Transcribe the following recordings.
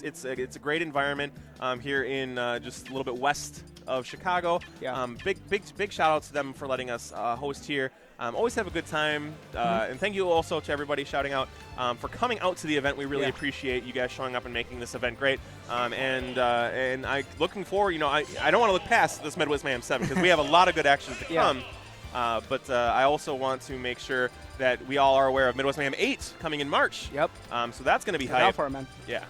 it's a great environment here in just a little bit west of Chicago. Yeah. Big shout out to them for letting us host here. Always have a good time, and thank you also to everybody shouting out for coming out to the event. We really appreciate you guys showing up and making this event great. And I looking forward. I don't want to look past this Midwest Mayhem 7 because we have a lot of good actions to come. But I also want to make sure that we all are aware of Midwest Mayhem 8 coming in March. Yep. So that's going to be Look hype. out for it, man. Yeah.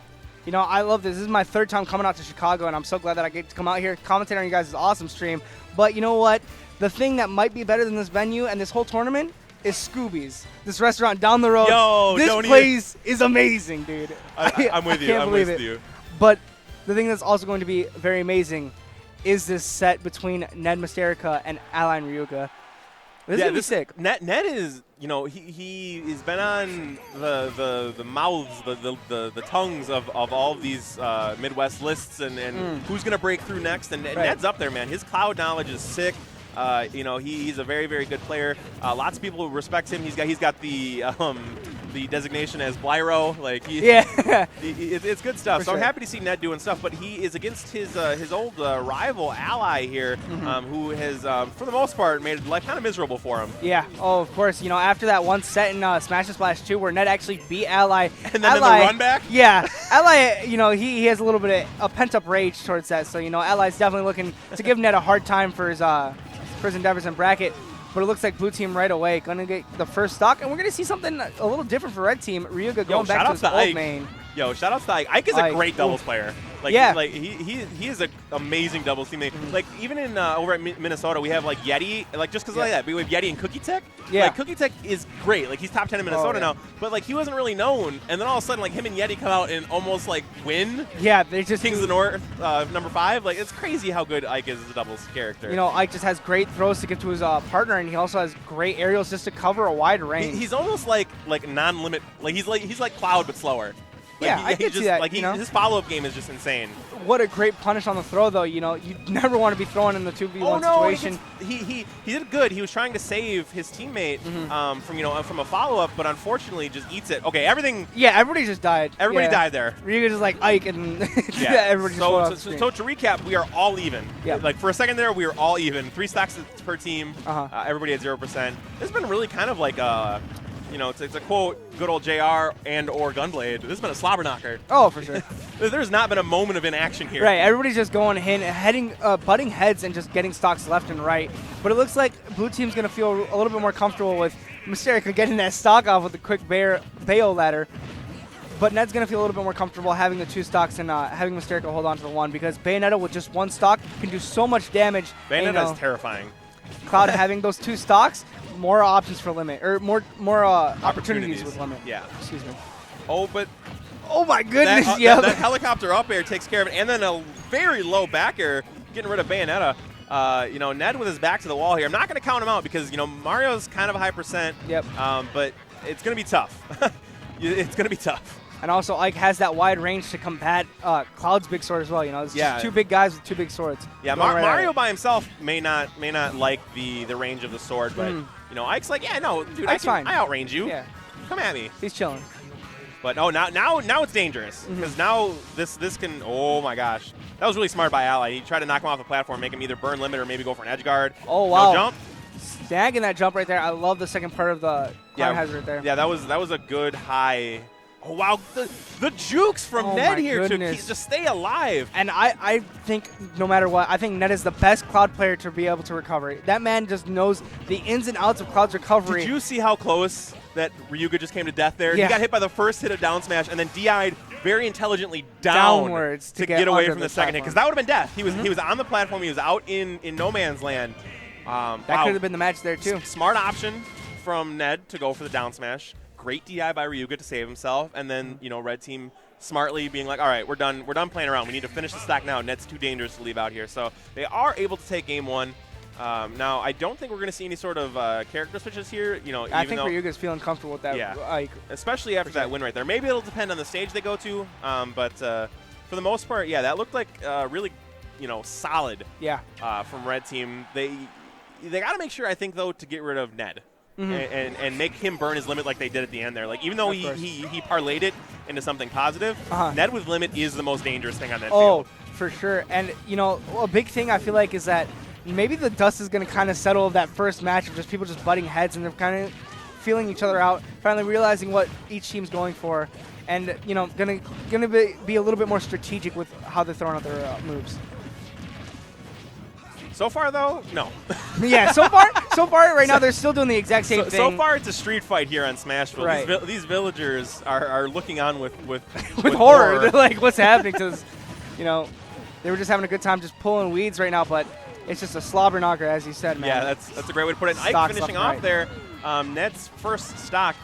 I love this. This is my 3rd time coming out to Chicago, and I'm so glad that I get to come out here, commentate on you guys' awesome stream. But you know what? The thing that might be better than this venue and this whole tournament is Scooby's. This restaurant down the road. Yo, this place is amazing, dude. I'm with you. I'm with you. But the thing that's also going to be very amazing is this set between Ned Mystearica and Ally Ryuga. This is going to be sick. Ned is, he's been on the mouths, the tongues of all of these Midwest lists and who's going to break through next. And Ned's up there, man. His cloud knowledge is sick. He's a very, very good player. Lots of people respect him. He's got the designation as Blyro. It's good stuff. So I'm happy to see Ned doing stuff. But he is against his old rival Ally here, who has, for the most part, made life kind of miserable for him. Yeah. Oh, of course. After that one set in Smash and Splash 2 where Ned actually beat Ally. And then in the run back? Yeah. Ally, he has a little bit of a pent-up rage towards that. So, Ally's definitely looking to give Ned a hard time for his endeavors in bracket. But it looks like blue team right away going to get the first stock. And we're going to see something a little different for red team. Ryuga going back to his old main. Yo, shout out to Ike. Ike is a great doubles player. He is an amazing doubles teammate. Even in over at Minnesota, we have Yeti. Just because of that, we have Yeti and Cookie Tech. Yeah. Cookie Tech is great. He's top 10 in Minnesota now. But he wasn't really known. And then all of a sudden, him and Yeti come out and almost win. Yeah, they just Kings of the North, number 5. It's crazy how good Ike is as a doubles character. Ike just has great throws to get to his partner, and he also has great aerials just to cover a wide range. He's almost like non-limit. He's like Cloud but slower. I can see that. His follow-up game is just insane. What a great punish on the throw, though. You never want to be throwing in the 2v1 situation. He did good. He was trying to save his teammate from a follow-up, but unfortunately just eats it. Okay, everything. Yeah, everybody just died. Everybody died there. Ryuga just Ike, and everybody just so to recap, we are all even. Yeah. For a second there, we were all even. 3 stacks per team. Everybody at 0%. This has been really kind of it's a quote, good old JR and or Gunblade. This has been a slobber knocker. Oh, for sure. There's not been a moment of inaction here. Right, everybody's just going butting heads and just getting stocks left and right. But it looks like blue team's going to feel a little bit more comfortable with Mystearica getting that stock off with the quick bail ladder. But Ned's going to feel a little bit more comfortable having the 2 stocks and having Mystearica hold on to the 1 because Bayonetta with just 1 stock can do so much damage. Bayonetta is terrifying. Cloud having those 2 stocks, more options for limit, or more opportunities with limit. Yeah. Excuse me. Oh my goodness, that helicopter up air takes care of it, and then a very low back air getting rid of Bayonetta. Ned with his back to the wall here. I'm not going to count him out because, Mario's kind of a high percent. Yep. But it's going to be tough. It's going to be tough. And also, Ike has that wide range to combat Cloud's big sword as well. It's just 2 big guys with 2 big swords. Yeah, Mario by himself may not like the range of the sword, but Ike's like, dude, Ike's fine. I outrange you. Yeah. Come at me. He's chilling. But now it's dangerous because now this can. Oh my gosh, that was really smart by Ally. He tried to knock him off the platform, make him either burn limit or maybe go for an edge guard. Oh wow! No jump. Snagging that jump right there. I love the second part of the climb hazard there. Yeah, that was a good high. Oh, wow. The jukes from Ned here to just stay alive. And I think no matter what, I think Ned is the best Cloud player to be able to recover. That man just knows the ins and outs of Cloud's recovery. Did you see how close that Ryuga just came to death there? Yeah. He got hit by the first hit of down smash and then DI'd very intelligently downwards to get away from the second hit. Because that would have been death. He was on the platform. He was out in no man's land. That could have been the match there, too. Smart option from Ned to go for the down smash. Great DI by Ryuga to save himself, and then red team smartly being like, all right, we're done playing around. We need to finish the stack now. Ned's too dangerous to leave out here. So they are able to take game 1. Now I don't think we're going to see any sort of character switches here. I think Ryuga's feeling comfortable with that. Yeah, especially after that win right there. Maybe it'll depend on the stage they go to, but for the most part, that looked like really solid. Yeah. From red team, they got to make sure, I think, though, to get rid of Ned. And make him burn his limit like they did at the end there. Even though he parlayed it into something positive, Ned with limit is the most dangerous thing on that field. Oh, for sure. And, you know, a big thing I feel like is that maybe the dust is going to kind of settle of that first match of just people just butting heads and they're kind of feeling each other out, finally realizing what each team's going for, and, you know, gonna be a little bit more strategic with how they're throwing out their moves. So far, though, no. Yeah, so far, right now, they're still doing the exact same thing. So far, it's a street fight here on Smashville. Right. These villagers are looking on with horror. They're like, what's happening to this? You know, they were just having a good time just pulling weeds right now, but it's just a slobber knocker, as you said, man. Yeah, that's a great way to put it. Ike finishing off there. Ned's first stock.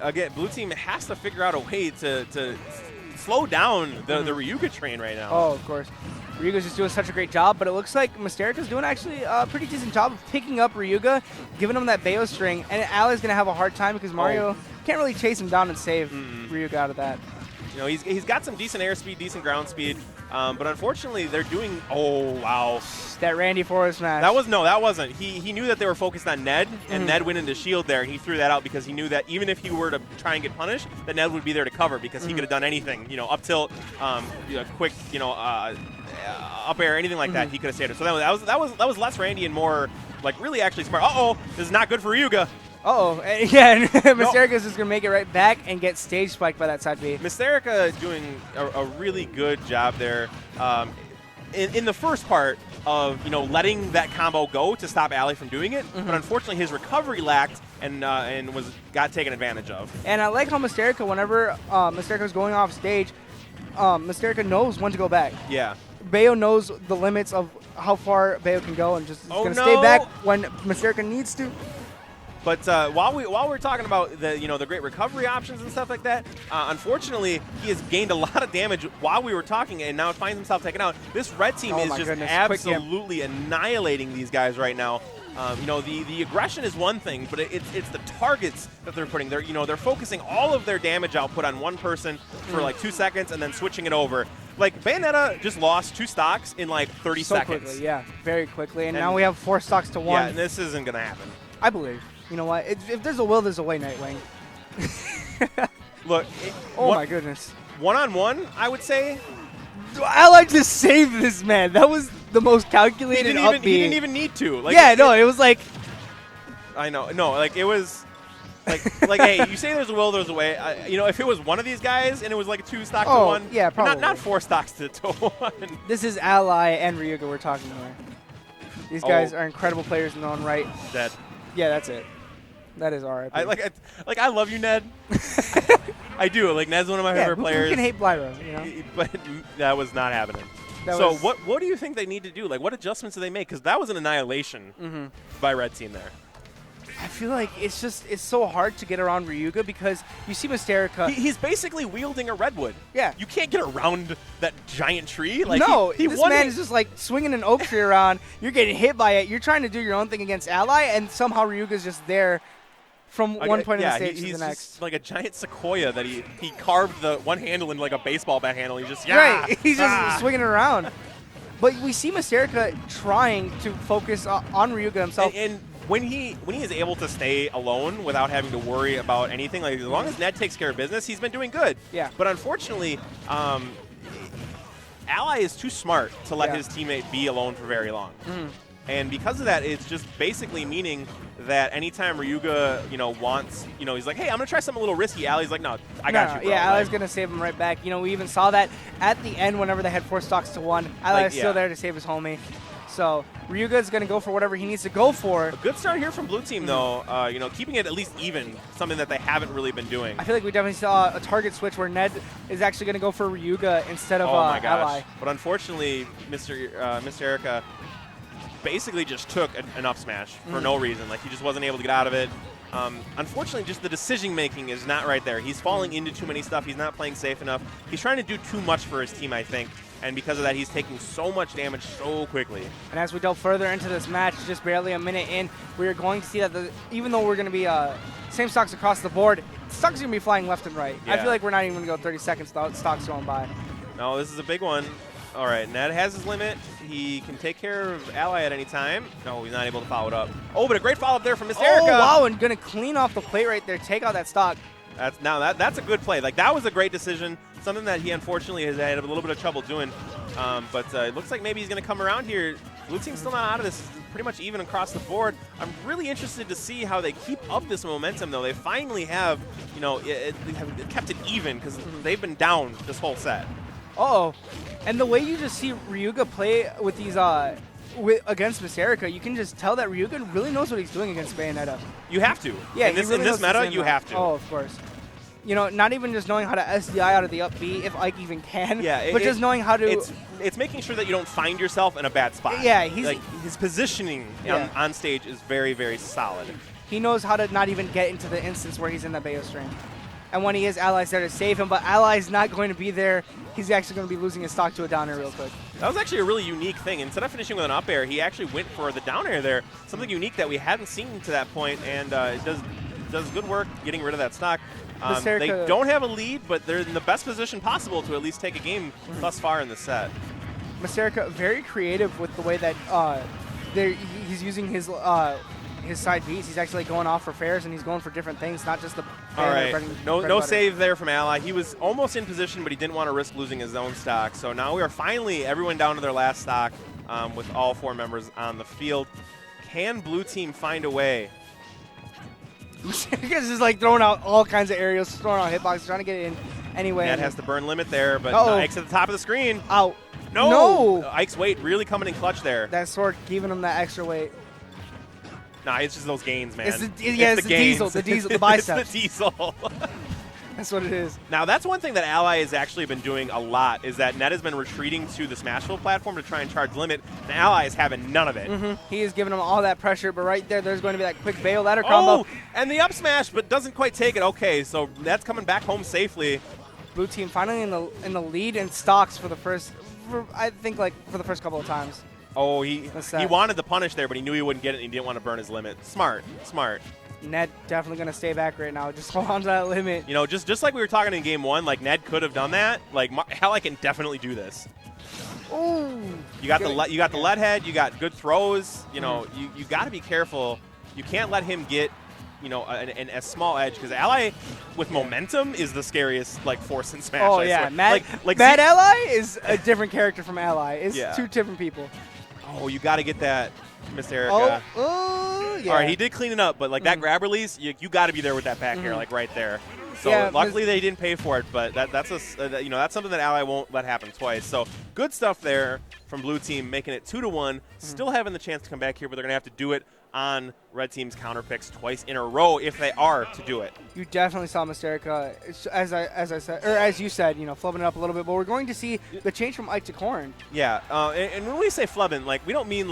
Again, blue team has to figure out a way to slow down the Ryuga train right now. Oh, of course. Ryuga's just doing such a great job, but it looks like Mystearica's doing actually a pretty decent job of picking up Ryuga, giving him that Bayo string, and Ali's going to have a hard time because Mario can't really chase him down and save Ryuga out of that. You know, he's got some decent airspeed, decent ground speed, but unfortunately they're doing. Oh wow, that Randy forward smash. That wasn't. He knew that they were focused on Ned, and Ned went into shield there, and he threw that out because he knew that even if he were to try and get punished, that Ned would be there to cover because he could have done anything. You know, up tilt, quick, up air, anything like that. He could have saved it. So that was less Randy and more like really actually smart. This is not good for Ryuga. Yeah, and Mystearica's just going to make it right back and get stage spiked by that side B. Mystearica doing a really good job there in the first part of, letting that combo go to stop Ali from doing it. But unfortunately, his recovery lacked and got taken advantage of. And I like how Mystearica, whenever Mystearica's going off stage, Mystearica knows when to go back. Yeah. Bayo knows the limits of how far Bayo can go and just going to stay back when Mystearica needs to. But while we're talking about the great recovery options and stuff like that, unfortunately he has gained a lot of damage while we were talking, and now finds himself taken out. This red team is just absolutely annihilating these guys right now. The aggression is one thing, but it's the targets that they're putting. They're focusing all of their damage output on one person for like 2 seconds and then switching it over. Like Bayonetta just lost 2 stocks in like 30 seconds. Quickly, yeah, very quickly, and now we have 4 stocks to 1. Yeah, and this isn't gonna happen. I believe. You know what? If there's a will, there's a way, Nightwing. Look. My goodness. One-on-one, I would say. Ally just saved this man. That was the most calculated up B. He didn't even need to. Like, it was like. I know. No, like it was. Like, hey, you say there's a will, there's a way. If it was one of these guys and it was like a 2 stock to 1. Yeah, probably. Not 4 stocks to 1. This is Ally and Ryuga we're talking here. These guys are incredible players in their own right. Dead. Yeah, that's it. That is RIP. I love you, Ned. I do. Like, Ned's one of my favorite players. You can hate Blyro, But that was not happening. What do you think they need to do? Like, what adjustments do they make? Because that was an annihilation by Red Team there. I feel like it's so hard to get around Ryuga because you see Mystearica. He's basically wielding a redwood. Yeah. You can't get around that giant tree. Like, this man is just like swinging an oak tree around. You're getting hit by it. You're trying to do your own thing against Ally, and somehow Ryuga's just there from one point of the stage to the next. He's like a giant sequoia that he carved the one handle into like a baseball bat handle. He's just He's just swinging it around. But we see Mystearica trying to focus on Ryuga himself. And when he is able to stay alone without having to worry about anything, like as long as Ned takes care of business, he's been doing good. Yeah. But unfortunately, Ally is too smart to let his teammate be alone for very long. And because of that, it's just basically meaning that anytime Ryuga, wants, he's like, hey, I'm going to try something a little risky. Ally's like, no, I got you, bro. Yeah, Ally's going to save him right back. We even saw that at the end whenever they had 4 stocks to 1. Ally's still there to save his homie. So Ryuga's going to go for whatever he needs to go for. A good start here from Blue Team, though. Keeping it at least even, something that they haven't really been doing. I feel like we definitely saw a target switch where Ned is actually going to go for Ryuga instead of Ally. But unfortunately, Mystearica basically just took an up smash for no reason. Like, he just wasn't able to get out of it. Unfortunately, just the decision making is not right there. He's falling into too many stuff. He's not playing safe enough. He's trying to do too much for his team, I think. And because of that, he's taking so much damage so quickly. And as we delve further into this match, just barely a minute in, we are going to see that even though we're going to be same stocks across the board, stocks are going to be flying left and right. Yeah. I feel like we're not even going to go 30 seconds without stocks going by. No, this is a big one. All right, Ned has his limit. He can take care of Ally at any time. No, he's not able to follow it up. Oh, but a great follow-up there from Mystearica. Oh, wow, and going to clean off the plate right there, take out that stock. That's a good play. Like, that was a great decision. Something that he unfortunately has had a little bit of trouble doing. But it looks like maybe he's going to come around here. Blue team's still not out of this. It's pretty much even across the board. I'm really interested to see how they keep up this momentum, though. They finally have, they have kept it even because they've been down this whole set. Uh-oh. And the way you just see Ryuga play with these against Mystearica, you can just tell that Ryuga really knows what he's doing against Bayonetta. You have to. Yeah, in this meta, you have to. Oh, of course. Not even just knowing how to SDI out of the up B, if Ike even can, but just knowing how to... It's making sure that you don't find yourself in a bad spot. Yeah, his positioning on stage is very, very solid. He knows how to not even get into the instance where he's in the Bayo string. And when he is, Ally's there to save him, but Ally's not going to be there. He's actually going to be losing his stock to a down air real quick. That was actually a really unique thing. Instead of finishing with an up air, he actually went for the down air there. Something unique that we hadn't seen to that point, and it does good work getting rid of that stock. They don't have a lead, but they're in the best position possible to at least take a game thus far in the set. Mystearica very creative with the way that he's using his side Bs. He's actually going off for fairs, and he's going for different things, not just the... All right, no save there from Ally. He was almost in position, but he didn't want to risk losing his own stock. So now we are finally everyone down to their last stock with all 4 members on the field. Can Blue Team find a way? Mystearica's just like throwing out all kinds of aerials, throwing out hitboxes, trying to get it in anyway. Ned has the burn limit there, but Ike's at the top of the screen. Out. No! Ike's weight really coming in clutch there. That sword giving him that extra weight. Nah, it's just those gains, man. It's the diesel, the biceps. It's the diesel. That's what it is. Now, that's one thing that Ally has actually been doing a lot, is that Ned has been retreating to the Smashville platform to try and charge limit, and Ally is having none of it. He is giving him all that pressure, but right there's going to be that quick Bayo ladder combo. And the up smash, but doesn't quite take it. Okay, so Ned's coming back home safely. Blue Team finally in the lead in stocks for the first, for the first couple of times. Oh, he wanted the punish there, but he knew he wouldn't get it, and he didn't want to burn his limit. Smart. Ned definitely going to stay back right now. Just hold on to that limit. Just like we were talking in game 1, like Ned could have done that. Like Ally can definitely do this. Ooh. You got the lead head. You got good throws. You got to be careful. You can't let him get a small edge, because Ally with momentum is the scariest force in Smash. Oh yeah, Mad Ally is a different character from Ally. It's 2 different people. Oh, you got to get that, Mystearica. Yeah. All right, he did clean it up, but that grab release, you got to be there with that back air, right there. So luckily they didn't pay for it, but that's something that Ally won't let happen twice. So good stuff there from Blue Team, making it 2-1. Still having the chance to come back here, but they're gonna have to do it on Red Team's counter picks twice in a row if they are to do it. You definitely saw Mystearica, as I said, or as you said, flubbing it up a little bit. But we're going to see the change from Ike to Corrin. Yeah, and when we say flubbing, we don't mean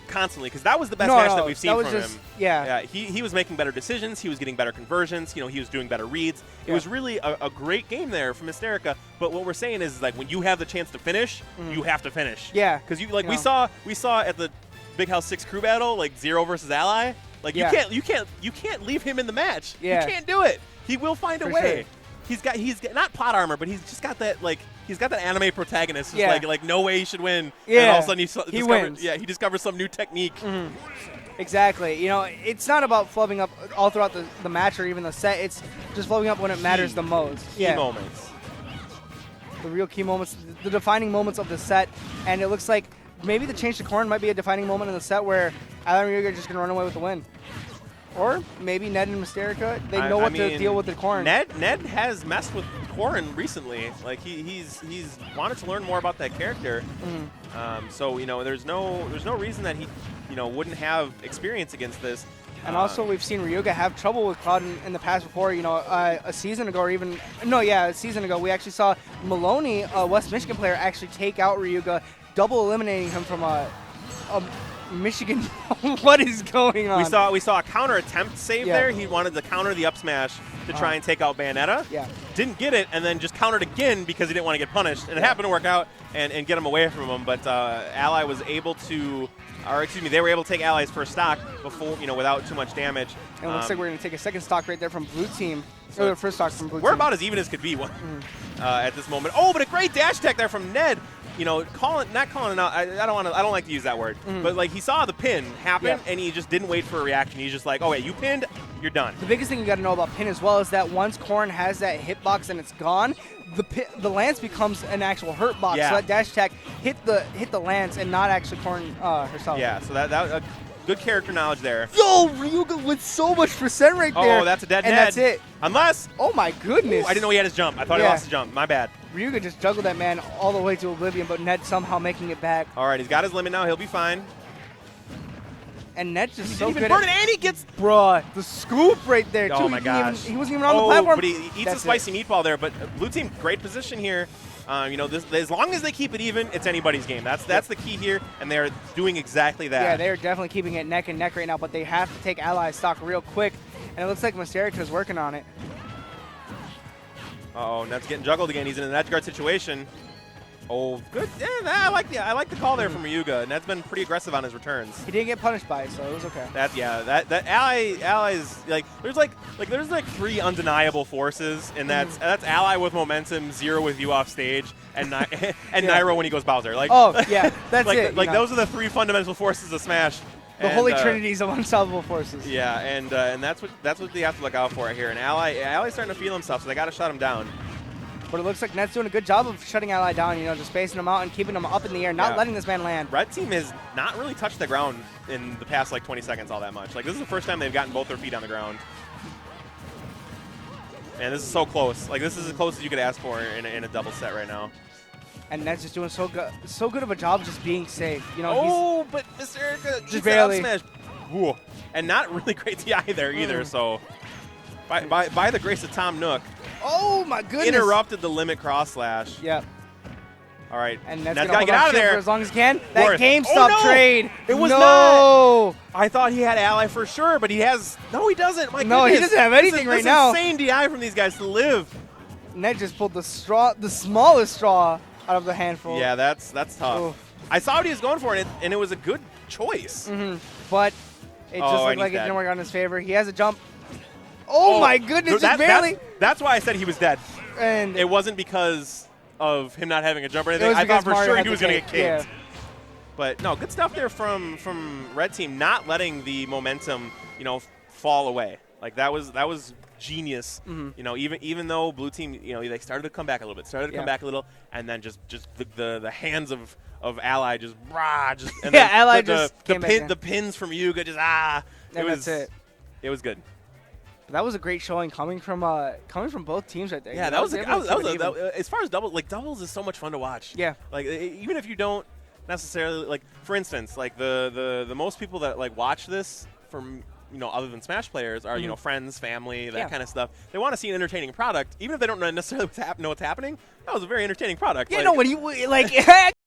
constantly, because that was the best match that we've seen from him. Yeah. He was making better decisions. He was getting better conversions. He was doing better reads. It was really a great game there from Mystearica. But what we're saying is when you have the chance to finish, you have to finish. Yeah. Because we saw at the Big House 6 crew battle, 0 versus Ally. You can't leave him in the match. Yeah. You can't do it. He will find a way. Sure. He's got not plot armor, but he's just got that he's got that anime protagonist who's no way he should win. Yeah. And all of a sudden he wins. Yeah, he discovers some new technique. Exactly. It's not about flubbing up all throughout the match or even the set. It's just flubbing up when it matters the most. Key moments. The real key moments, the defining moments of the set. And it looks like maybe the change to Corrin might be a defining moment in the set where Ally and Ryuga are just going to run away with the win. Or maybe Ned and Mystearica, they know what to deal with the Corrin. Ned has messed with Corrin recently. He's wanted to learn more about that character. So there's no reason that he wouldn't have experience against this. And also we've seen Ryuga have trouble with Cloud in the past before. A season ago, or even a season ago, we actually saw Maloney, a West Michigan player, actually take out Ryuga, double eliminating him from a Michigan. What is going on? We saw a counter attempt save there. He wanted to counter the up smash to try and take out Bayonetta. Yeah. Didn't get it, and then just countered again because he didn't want to get punished. And it happened to work out and get him away from him. But Ally was able to, they were able to take Ally's first stock before, without too much damage. And it looks like we're going to take a second stock right there from Blue Team. Or the first stock from Blue Team. We're about as even as could be at this moment. Oh, but a great dash attack there from Ned. you know, not calling it out. I don't like to use that word, but like he saw the pin happen and he just didn't wait for a reaction. He's just like, oh wait, you pinned, you're done. The biggest thing you got to know about pin as well is that once Corrin has that hitbox and it's gone, the lance becomes an actual hurt box. Yeah. So that dash attack hit the lance and not actually Corrin herself. Yeah. So that good character knowledge there. Yo, Ryuga with so much percent right there. Oh, that's a dead and Ned. that's it. Unless. Oh my goodness. Ooh, I didn't know he had his jump. I thought he lost his jump. My bad. Ryuga just juggled that man all the way to oblivion, but Ned somehow making it back. All right, he's got his limit now. He'll be fine. And Ned's just so He good. didn't even burn it, and he gets. Bruh, the scoop right there, too. Oh my gosh. He wasn't even on the platform. But he eats a spicy meatball there. But blue team, great position here. You know, as long as they keep it even, it's anybody's game. That's the key here, and they're doing exactly that. Yeah, they're definitely keeping it neck and neck right now, but they have to take ally stock real quick, and it looks like Mystearica is working on it. Uh-oh, Ned's getting juggled again. He's in an edge guard situation. Oh, good. Yeah, I like the call there from Ryuga. Ned's been pretty aggressive on his returns. He didn't get punished by it, so it was okay. That allies like there's like 3 undeniable forces, and that's ally with momentum, 0 with you off stage, and Nairo when he goes Bowser. Like that's like, it. Like those are the 3 fundamental forces of Smash. The holy trinities of unstoppable forces. Yeah, and that's what they have to look out for right here. And ally's starting to feel himself, so they got to shut him down. But it looks like Ned's doing a good job of shutting ally down, you know, just spacing him out and keeping him up in the air, not letting this man land. Red team has not really touched the ground in the past, like, 20 seconds all that much. Like, this is the first time they've gotten both their feet on the ground. Man, this is so close. Like, this is as close as you could ask for in a double set right now. And Ned's just doing so good of a job just being safe. You know, but Mystearica just barely. Smash. Ooh. And not really great TI there either, so by the grace of Tom Nook. Oh my goodness! Interrupted the limit cross slash. Yep. All right. And Ned's got to get out of there for as long as he can. That GameStop trade. It was no. not. I thought he had ally for sure, but he has. No, he doesn't. My no, goodness. He doesn't have anything right now. Insane DI from these guys to live. Ned just pulled the smallest straw out of the handful. Yeah, that's tough. Ooh. I saw what he was going for, and it was a good choice. But it just looked like it didn't work out in his favor. He has a jump. Oh my goodness, just barely. That's why I said he was dead. And it wasn't because of him not having a jump or anything. I thought for sure he was going to get kicked. Yeah. But no, good stuff there from Red Team, not letting the momentum, you know, fall away. Like that was genius. You know, even though Blue Team, you know, they started to come back a little bit, and then just the hands of Ally just and then Ally the pins from Ryuga just that's it. It was good. That was a great showing coming from both teams right there. Yeah, that was as far as doubles is so much fun to watch. Yeah. Like even if you don't necessarily like, for instance, like the most people that like watch this from, you know, other than Smash players are, you know, friends, family, that kind of stuff. They want to see an entertaining product, even if they don't necessarily know what's happening. That was a very entertaining product. Yeah, like, no, when you like